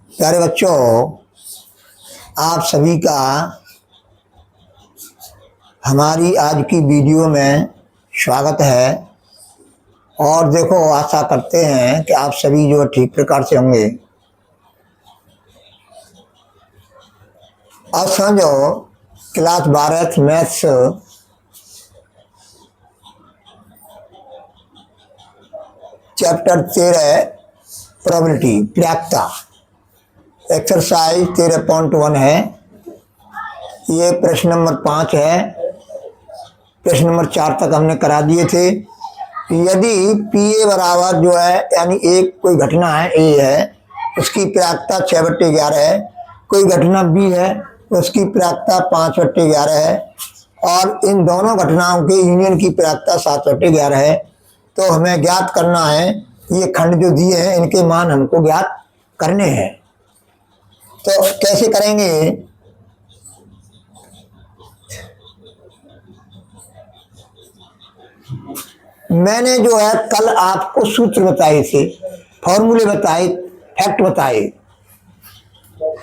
प्यारे बच्चों, आप सभी का हमारी आज की वीडियो में स्वागत है। और देखो, आशा करते हैं कि आप सभी जो ठीक प्रकार से होंगे। अब समझो, क्लास 12 मैथ्स चैप्टर 13 प्रोबेबिलिटी प्रायिकता एक्सरसाइज 13.1 है। ये प्रश्न नंबर 5 है। प्रश्न नंबर 4 तक हमने करा दिए थे। यदि पी ए बराबर जो है, यानी एक कोई घटना है ए है, उसकी प्रायिकता 6/11 है। कोई घटना बी है, उसकी प्रायिकता 5/11 है। और इन दोनों घटनाओं के यूनियन की प्रायिकता 7/11 है। तो हमें ज्ञात करना है, ये खंड जो दिए हैं इनके मान हमको ज्ञात करने हैं। तो कैसे करेंगे? मैंने जो है कल आपको सूत्र बताए थे, फॉर्मूले बताए, फैक्ट बताए।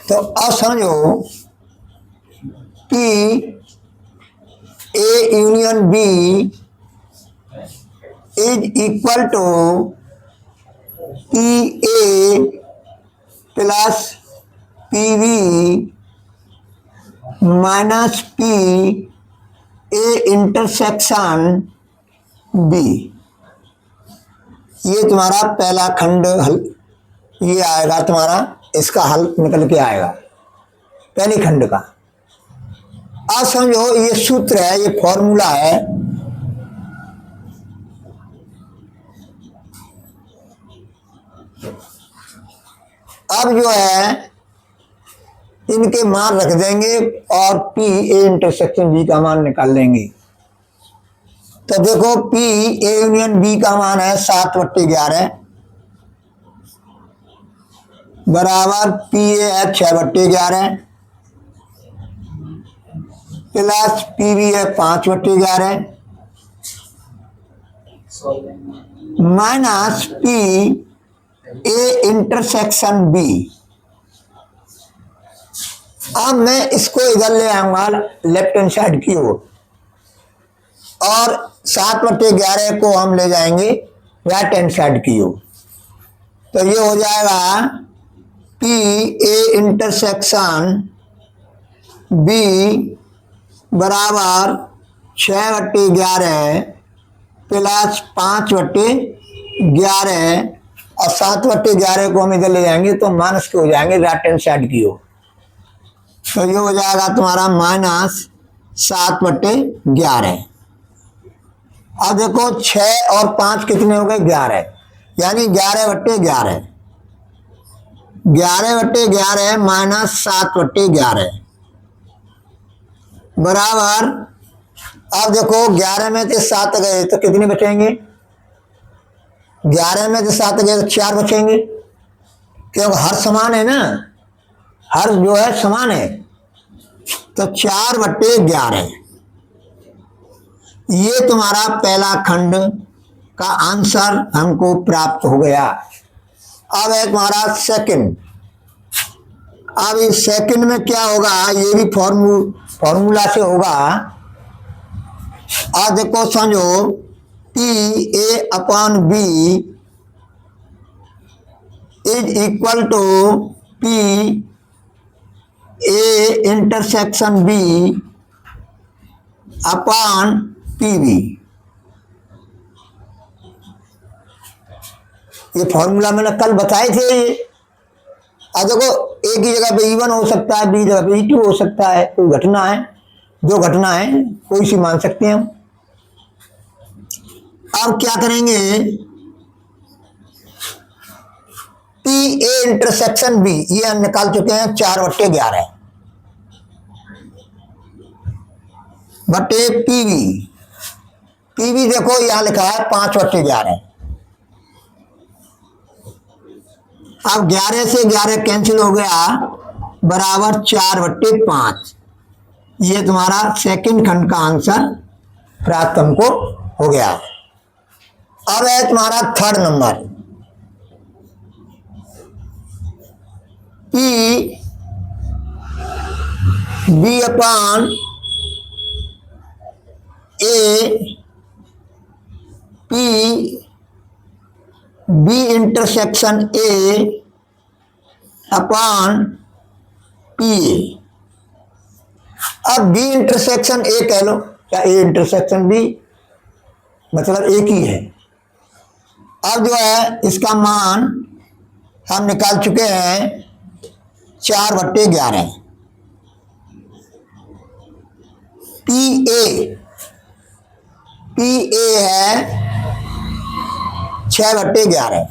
तो अब समझो कि A union B is equal to P A plus P V minus P A intersection B. ये तुम्हारा पहला खंड हल, ये आएगा तुम्हारा, इसका हल निकल के आएगा पहले खंड का। अब समझो, ये सूत्र है, ये फॉर्मूला है। अब जो है इनके मान रख देंगे और पी ए इंटरसेक्शन बी का मान निकाल लेंगे। तो देखो, पी ए यूनियन बी का मान है 7/11 बराबर पी ए है 6/11 प्लस पी बी है 5/11 minus P A intersection B. अब मैं इसको इधर ले आऊंगा लेफ्ट हैंड साइड की ओर, और 7/11 को हम ले जाएंगे राइट हैंड साइड की ओर। तो ये हो जाएगा पी ए इंटरसेक्शन बी बराबर 6/11 प्लस 5/11, और 7/11 को हम इधर ले जाएंगे तो माइनस के हो जाएंगे राइट हैंड साइड की ओर। तो ये हो जाएगा तुम्हारा माइनस 7/11। अब देखो, 6 और 5 कितने हो गए? 11, यानी 11/11। 11/11 माइनस 7/11 बराबर, अब देखो 11 में से 7 गए तो कितने बचेंगे? 11 में से 7 गए तो 4 बचेंगे, क्योंकि हर समान है ना, हर जो है समान है। तो 4/11 ये तुम्हारा पहला खंड का आंसर हमको प्राप्त हो गया। अब है तुम्हारा सेकंड। अब इस सेकंड में क्या होगा? ये भी फॉर्मूला से होगा। अब देखो, समझो, P A upon B is equal to P A intersection B upon P B. ये फॉर्मूला मैंने कल बताए थे। अब देखो, एक ही जगह पे E1 हो सकता है, बी जगह पे E2 हो सकता है। कोई घटना है, दो घटना है, कोई सी मान सकते हैं हम। अब क्या करेंगे? पी ए इंटरसेक्शन बी ये हम निकाल चुके हैं 4/11 बटे पी बी। पी बी देखो यहां लिखा है 5/11। अब 11 से 11 कैंसिल हो गया, बराबर 4/5। ये तुम्हारा सेकंड खंड का आंसर प्राप्त हमको हो गया। अब है तुम्हारा third number, P B upon A P B intersection A upon P A. अब बी इंटरसेक्शन ए कह लो या ए इंटरसेक्शन बी, मतलब एक ही है। अब जो है इसका मान हम निकाल चुके हैं 4/11। पी ए है 6/11।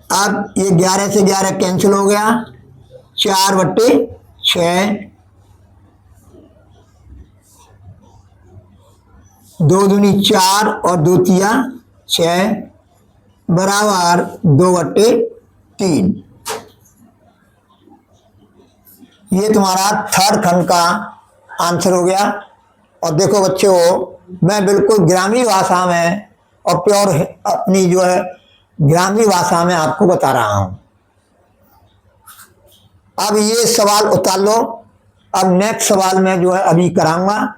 अब ये 11 से 11 कैंसिल हो गया, 4/6, 2 दूनी 4 और 2 तिया 6 बराबर 2/3। ये तुम्हारा थर्ड खंड का आंसर हो गया। और देखो बच्चों, मैं बिल्कुल ग्रामीण भाषा में और प्योर अपनी जो है ग्रामीण भाषा में आपको बता रहा हूं। अब ये सवाल उतार लो। अब नेक्स्ट सवाल मैं जो है अभी कराऊंगा।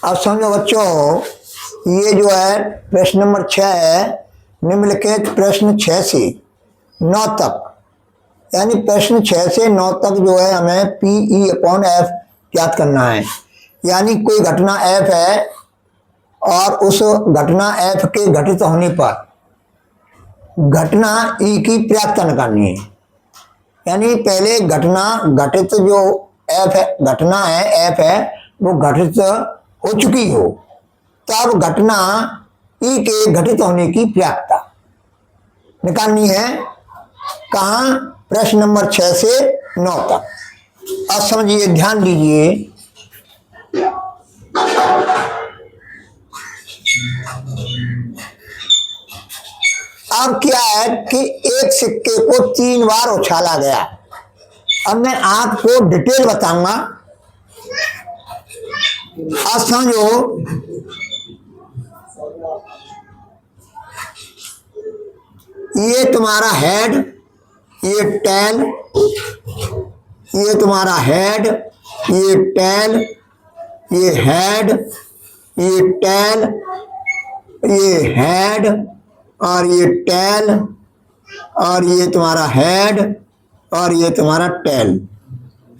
अब समझो बच्चों, ये जो है प्रश्न नंबर 6 है। निम्नलिखित प्रश्न 6 से 9 तक, यानी प्रश्न 6 से 9 तक जो है हमें पी अपॉन एफ ज्ञात करना है। यानी कोई घटना एफ है और उस घटना एफ के घटित होने पर घटना ई की पर्याप्तता निकालनी है। यानी पहले घटना घटित जो एफ है, घटना है एफ है, वो घटित हो चुकी हो, तब घटना ई के घटित होने की पर्याप्तता निकालनी है। कहाँ? प्रश्न नंबर 6 से 9 तक। अब समझिए, ध्यान दीजिए। अब क्या है कि एक सिक्के को 3 बार उछाला गया। अब मैं आपको डिटेल बताऊंगा। अब समझो, ये तुम्हारा हेड, ये टेल, ये तुम्हारा हेड, ये टेल, ये हेड, ये टेल, ये हेड और ये टेल और ये तुम्हारा हेड और ये तुम्हारा टेल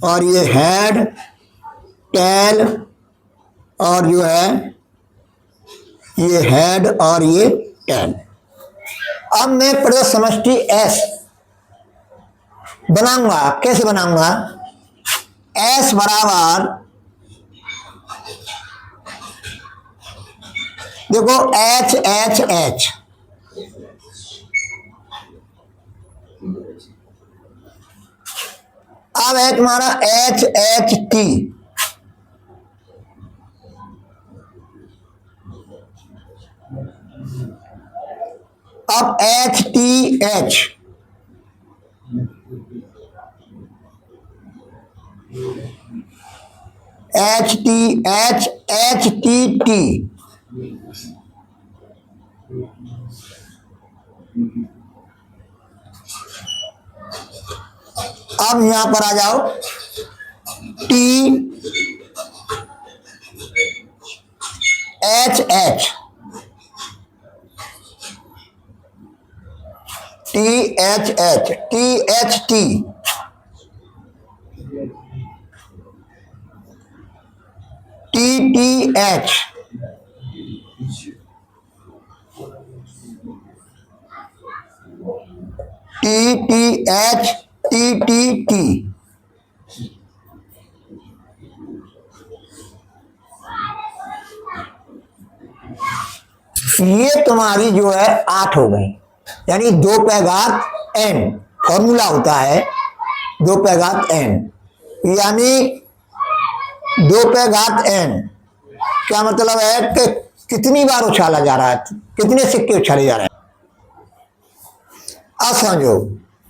और ये हेड टेल और जो है ये हेड और ये टेल। अब मैं प्रदत्त समष्टि एस बनाऊंगा। कैसे बनाऊंगा? एस बराबर, देखो एच एच एच, अब है तुम्हारा एच एच टी, अब H T H, H T H, H T T, अब यहां पर आ जाओ, T H H, T H H, T H T, T T H, T T H, T T T. ये तुम्हारी जो है 8 हो गई। यानी 2 पे घात n फॉर्मूला होता है, 2 पे घात n, यानी 2 पे घात n क्या मतलब है कि कितनी बार उछाला जा रहा है, कितने सिक्के उछाले जा रहे हैं। अब समझो,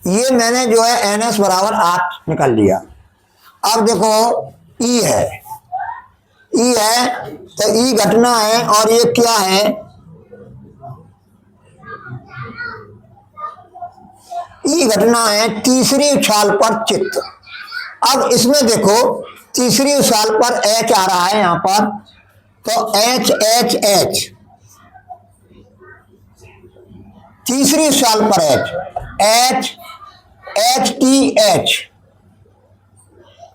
ये मैंने जो है NS बराबर 8 निकाल लिया। अब देखो ई है, ई है तो ई घटना है और ये क्या है, ई घटना है तीसरी उछाल पर चित्त। अब इसमें देखो तीसरी उछाल पर H आ रहा है यहां पर, तो H H H, तीसरी उछाल पर H H T H,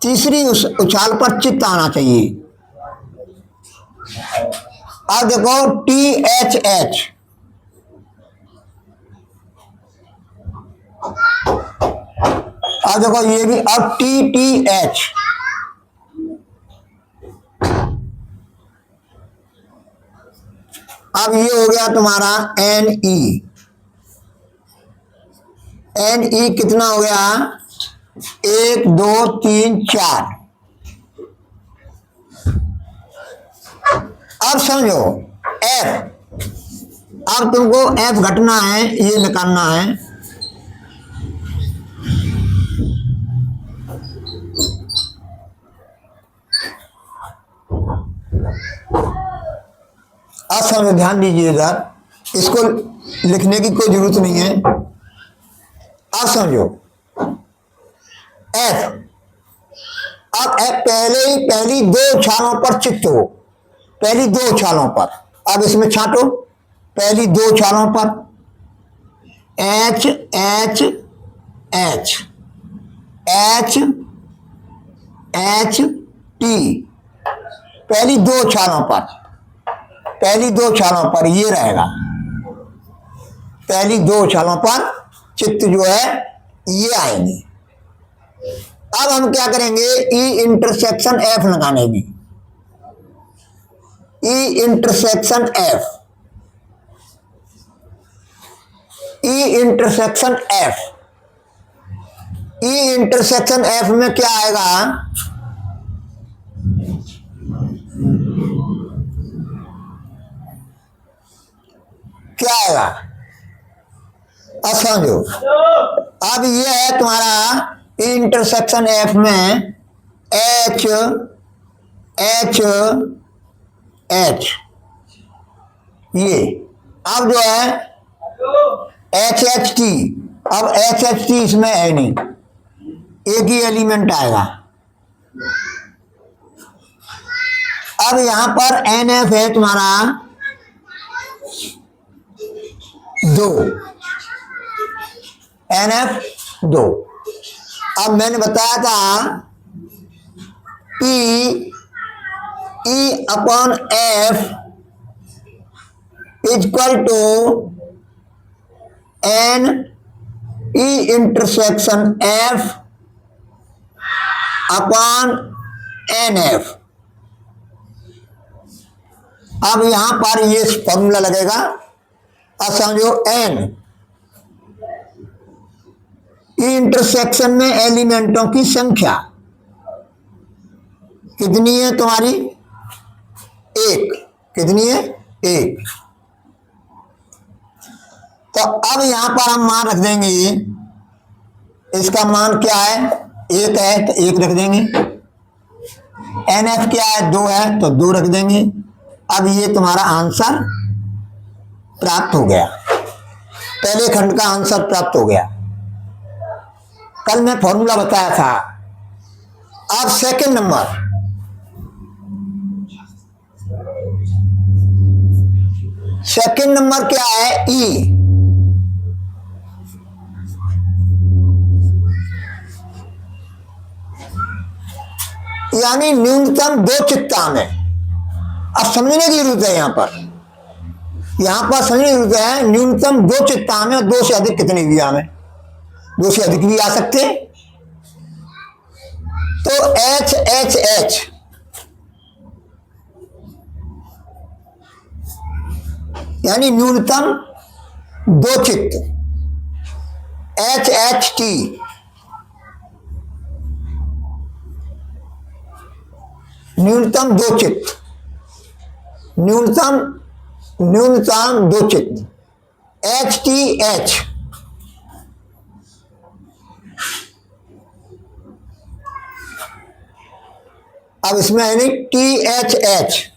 तीसरी उछाल पर चित्त आना चाहिए। अब देखो THH, अब देखो ये भी, अब TTH, अब ये हो गया तुम्हारा NE। NE कितना हो गया, 1 2 3 4। अब समझो F, अब तुमको F घटना है, ये निकालना है। अब समझो, ध्यान दीजिए इधर, इसको लिखने की कोई जरूरत नहीं है। अब समझो F, अब F पहली 2 उछालों पर चित्त हो, पहली 2 उछालों पर। अब इसमें छांटो, पहली 2 उछालों पर H H H H H T, पहली 2 उछालों पर, पहली 2 उछालों पर ये रहेगा, पहली 2 उछालों पर चित्त जो है ये आएंगे। अब हम क्या करेंगे, E इंटरसेक्शन F लगाने की, E intersection F, E intersection F, E intersection F में क्या आएगा, क्या आएगा, अब समझो। अब ये है तुम्हारा इंटरसेक्शन F में H H H, ये अब जो है H H T, अब H H T इसमें है नहीं, एक ही एलिमेंट आएगा। अब यहां पर NF है तुम्हारा 2, NF 2। अब मैंने बताया था P E upon F equal to N E intersection F upon NF। अब यहां पर ये फॉर्मूला लगेगा। अब समझो N, इंटरसेक्शन में एलिमेंटों की संख्या कितनी है तुम्हारी, 1, कितनी है 1। तो अब यहां पर हम मान रख देंगे, इसका मान क्या है, 1 है तो 1 रख देंगे, NF क्या है 2 है तो 2 रख देंगे। अब ये तुम्हारा आंसर प्राप्त हो गया, पहले खंड का आंसर प्राप्त हो गया। कल मैं फॉर्मूला बताया था। अब सेकंड नंबर, सेकंड नंबर क्या है, ई, यानी न्यूनतम 2 चित्ता में। अब समझने की जरूरत है, यहां पर समझने की जरूरत है, न्यूनतम 2 चित्ता में, 2 से अधिक कितने भी आवे, 2 से अधिक भी आ सकते। तो H H H, यानी न्यूनतम 2 चित्त, H H T, न्यूनतम 2 चित्त, न्यूनतम 2 चित्त, H T H, अब इसमें है नहीं THH,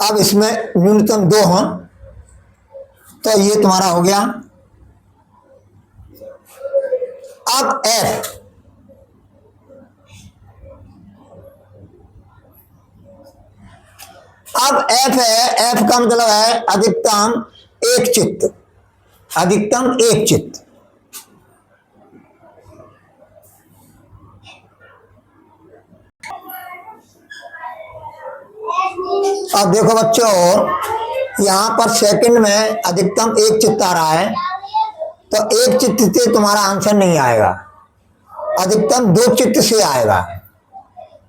अब इसमें न्यूनतम 2 हों तो ये तुम्हारा हो गया। अब F, अब F है, F का मतलब है अधिकतम एक चित्त, अधिकतम एक चित्त। अब देखो बच्चों, यहां पर सेकंड में अधिकतम एक चित्त आ रहा है, तो एक चित्त से तुम्हारा आंसर नहीं आएगा, अधिकतम 2 चित्त से आएगा।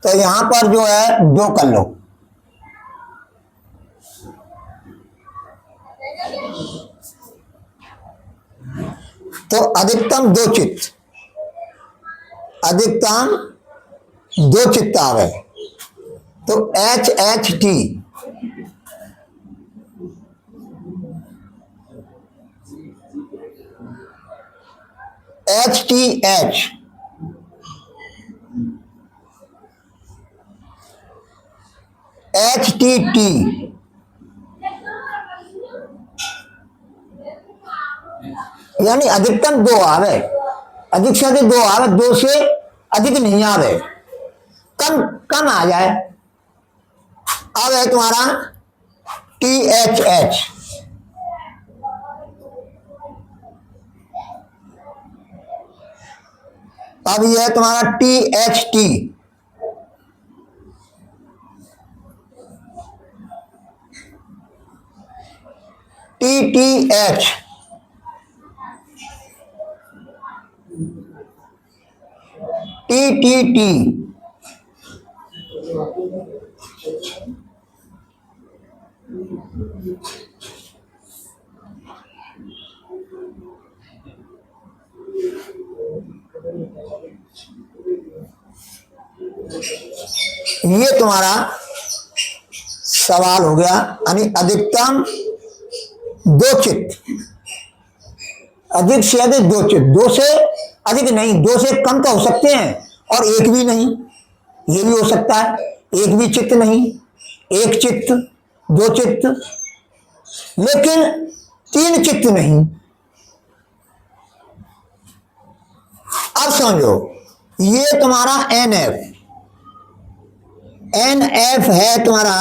तो यहां पर जो है 2 कर लो। तो अधिकतम 2 चित्त, अधिकतम 2 चित्त आ गए, तो HHT, HTH, HTT, यानी अधिकतम 2 आवे, अधिक से अधिक 2 आवे, 2 से अधिक नहीं आवे, कम कम आ जाए। अब है तुम्हारा THH, अब ये है तुम्हारा THT, TTH, TTT, ये तुम्हारा सवाल हो गया। यानी अधिकतम 2 चित्त, अधिक से अधिक 2 चित्त, 2 से अधिक नहीं, 2 से कम तो हो सकते हैं, और 1 भी नहीं, ये भी हो सकता है, 1 भी चित्त नहीं, 1 चित्त, 2 चित्त, लेकिन 3 चित्त नहीं। अब समझो, ये तुम्हारा NF, NF है तुम्हारा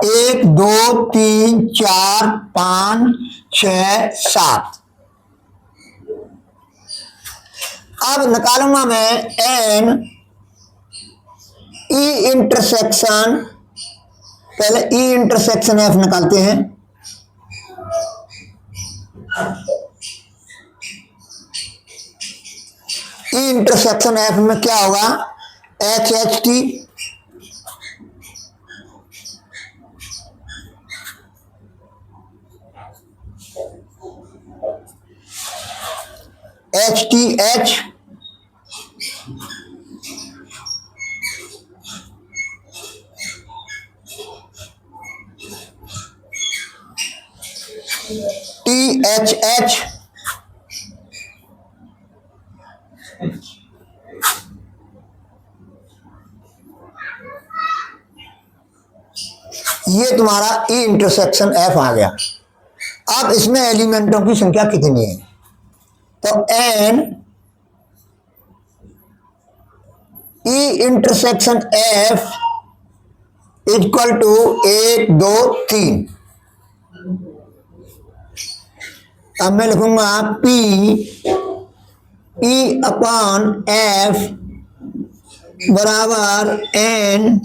1 2 3 4 5 6 7। अब निकालूंगा मैं N E इंटरसेक्शन, पहले E इंटरसेक्शन F निकालते हैं। E इंटरसेक्शन F में क्या होगा, HHT, HTH, THH, ये तुम्हारा E इंटरसेक्शन F आ गया। अब इसमें एलिमेंटों की संख्या कितनी है, तो N E intersection F equal to 1 2 3। अब मैं लिखूंगा P E अपॉन F बराबर N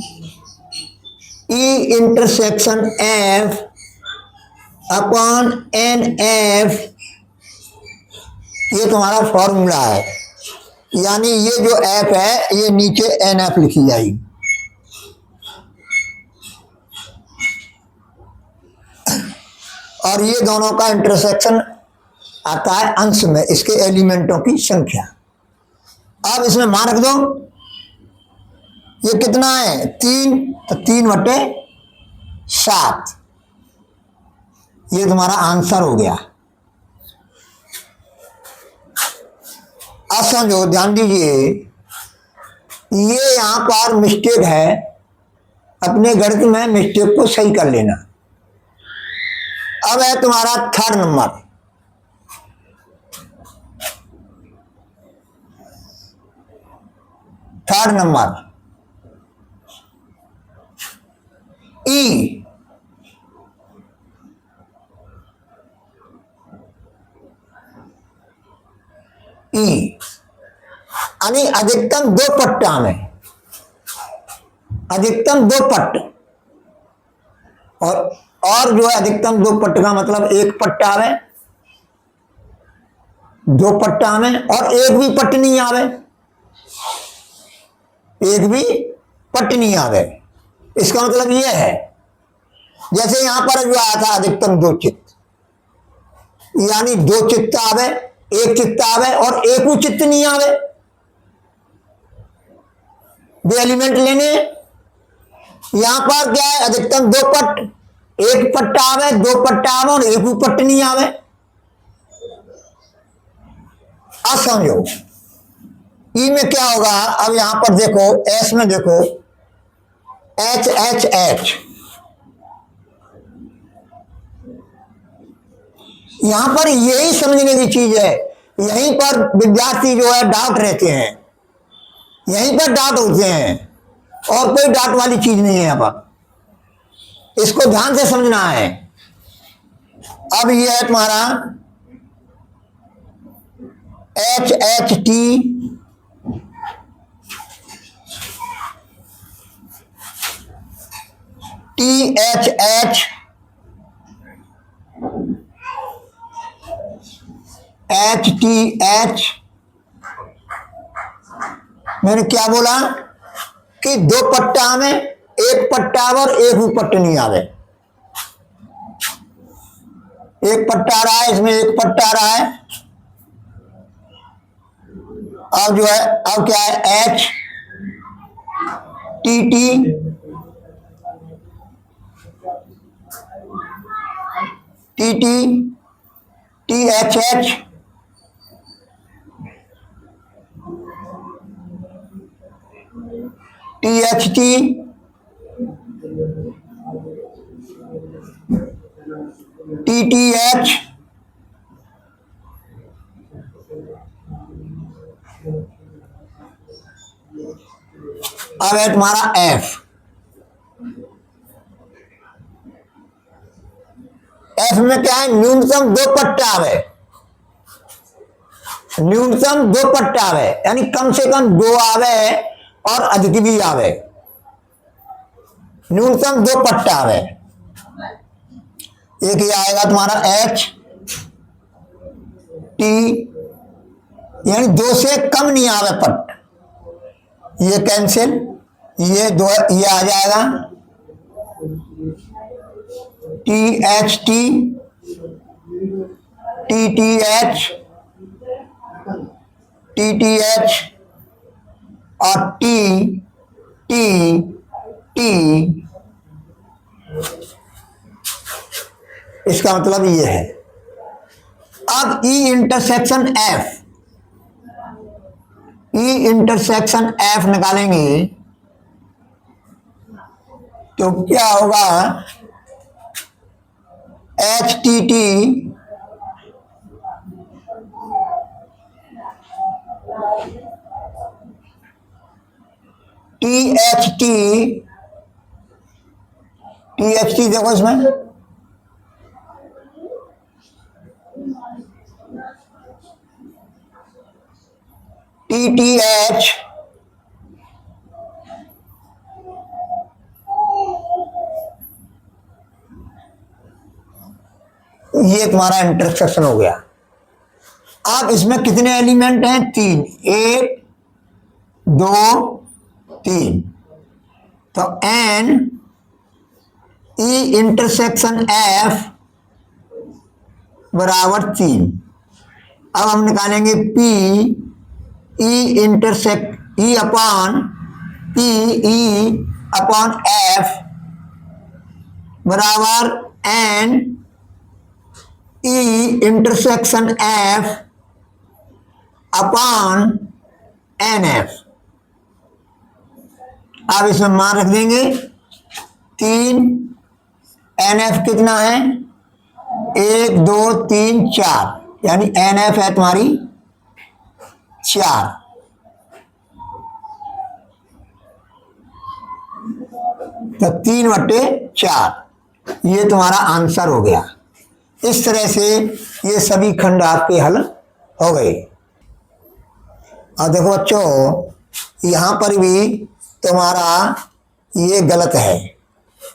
E intersection F upon NF। ये तुम्हारा फॉर्मूला है, यानी ये जो F है ये नीचे NF लिखी जाएगी। और ये दोनों का इंटरसेक्शन आता है अंश में, इसके एलिमेंटों की संख्या। अब इसमें मान रख दो, ये कितना है 3, तो 3/7, ये तुम्हारा आंसर हो गया। आज समझो, ध्यान दीजिए, ये यहां पर मिस्टेक है, अपने गणित में मिस्टेक को सही कर लेना। अब है तुम्हारा थर्ड नंबर। थर्ड नंबर ई, यानी अधिकतम दो पट्टा में, अधिकतम दो पट्ट, और जो है अधिकतम दो पट्ट का मतलब एक पट्टा आवे, दो पट्टा में, और एक भी पट्ट नहीं आवे, एक भी पट्ट नहीं आवे। इसका मतलब यह है, जैसे यहां पर जो आया था अधिकतम दो चित्त, यानी दो चित्त आवे, एक चित्त आवे और एक भी चित्त नहीं आवे। दो एलिमेंट लेने, यहां पर क्या है, अधिकतम दो पट्ट, एक पट्टा आवे, दो पट्टा आवे और एक भी पट्ट नहीं आवे। अब समझो ई में क्या होगा। अब यहां पर देखो, एस में देखो, एच एच एच, यहां पर यही समझने की चीज है। यहीं पर विद्यार्थी जो है डाउट रहते हैं, यहीं पर डाउट होते हैं, और कोई डाउट वाली चीज नहीं है यहां पर। इसको ध्यान से समझना है। अब ये है तुम्हारा H H T, T H H, H T H. मैंने क्या बोला कि दो पट्टा में एक पट्टा आवे और एक भी पट्ट नहीं आवे। एक पट्टा आ रहा है, इसमें एक पट्टा आ रहा है। अब जो है, अब क्या है, H T T, T T, T H H, T H T, T T H, अब है तुम्हारा एफ। एफ में क्या है, न्यूनतम दो पट्टा आवे, न्यूनतम दो पट्टा आवे, यानी कम से कम दो आवे और अधिक भी आवे, न्यूनतम दो पट्टा आवे। एक ही आएगा तुम्हारा एच टी, यानी दो से कम नहीं आवे पट्ट, ये कैंसिल, ये दो, ये आ जाएगा T H T, T T H, T T H और टी टी टी। इसका मतलब ये है। अब ई इंटरसेक्शन एफ, ई इंटरसेक्शन एफ निकालेंगे तो क्या होगा, H T T, T H T, T H T देखो इसमें, टी टी एच, ये तुम्हारा इंटरसेक्शन हो गया। अब इसमें कितने एलिमेंट हैं, तीन, एक दो तीन, तो एन ई इंटरसेक्शन एफ बराबर तीन। अब हम निकालेंगे P E intersect E upon P E upon F बराबर N E intersection F upon N F. अब इसमें मान रख देंगे 3, एन एफ कितना है 1 2 3 4, यानी एन एफ है तुम्हारी 4। तो 3/4 ये तुम्हारा आंसर हो गया। इस तरह से ये सभी खंड आपके हल हो गए। और देखो बच्चों यहाँ पर भी तुम्हारा ये गलत है,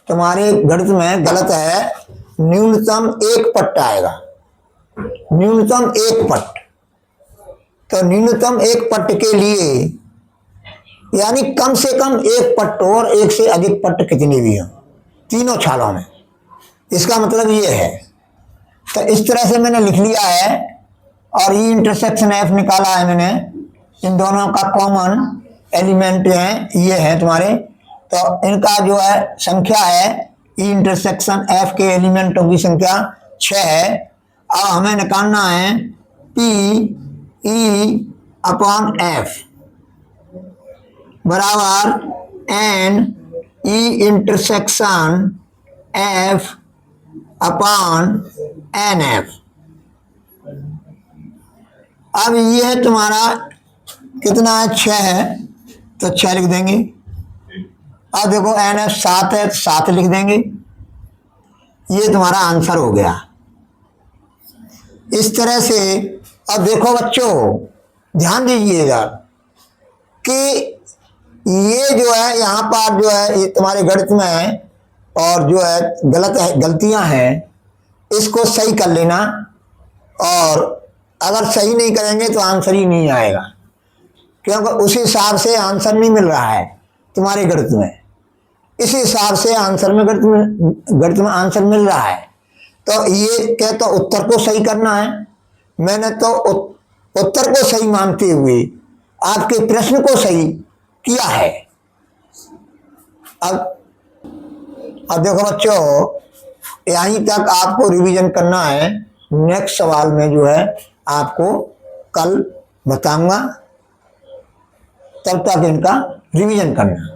तुम्हारे गणित में गलत है। न्यूनतम 1 पट्ट आएगा, न्यूनतम 1 पट्ट। तो न्यूनतम 1 पट्ट के लिए यानी कम से कम 1 पट्ट और 1 से अधिक पट्ट कितने भी हों तीनों छालों में, इसका मतलब ये है। तो इस तरह से मैंने लिख लिया है और ये इंटरसेक्शन एफ निकाला है मैंने। इन दोनों का कॉमन एलिमेंट है ये है तुम्हारे, तो इनका जो है संख्या है ई इंटरसेक्शन एफ के एलिमेंटों की संख्या 6 है। अब हमें निकालना है पी ई अपॉन एफ बराबर N E intersection F upon N F. अब ये है तुम्हारा कितना है 6 है, तो 6 लिख देंगे। अब देखो एन एफ 7 है तो 7 लिख देंगे। ये तुम्हारा आंसर हो गया। इस तरह से अब देखो बच्चों ध्यान दीजिएगा कि ये जो है यहाँ पर जो है ये तुम्हारे गणित में और जो है गलतियां हैं, इसको सही कर लेना। और अगर सही नहीं करेंगे तो आंसर ही नहीं आएगा, क्योंकि उस हिसाब से आंसर नहीं मिल रहा है तुम्हारे गणित में। इस हिसाब से आंसर में गणित में आंसर मिल रहा है। तो ये क्या, तो उत्तर को सही करना है। मैंने तो उत्तर को सही मानते हुए आपके प्रश्न को सही किया है। अब देखो बच्चों यहीं तक आपको रिवीजन करना है। नेक्स्ट सवाल में जो है आपको कल बताऊंगा, तब तक इनका रिवीजन करना।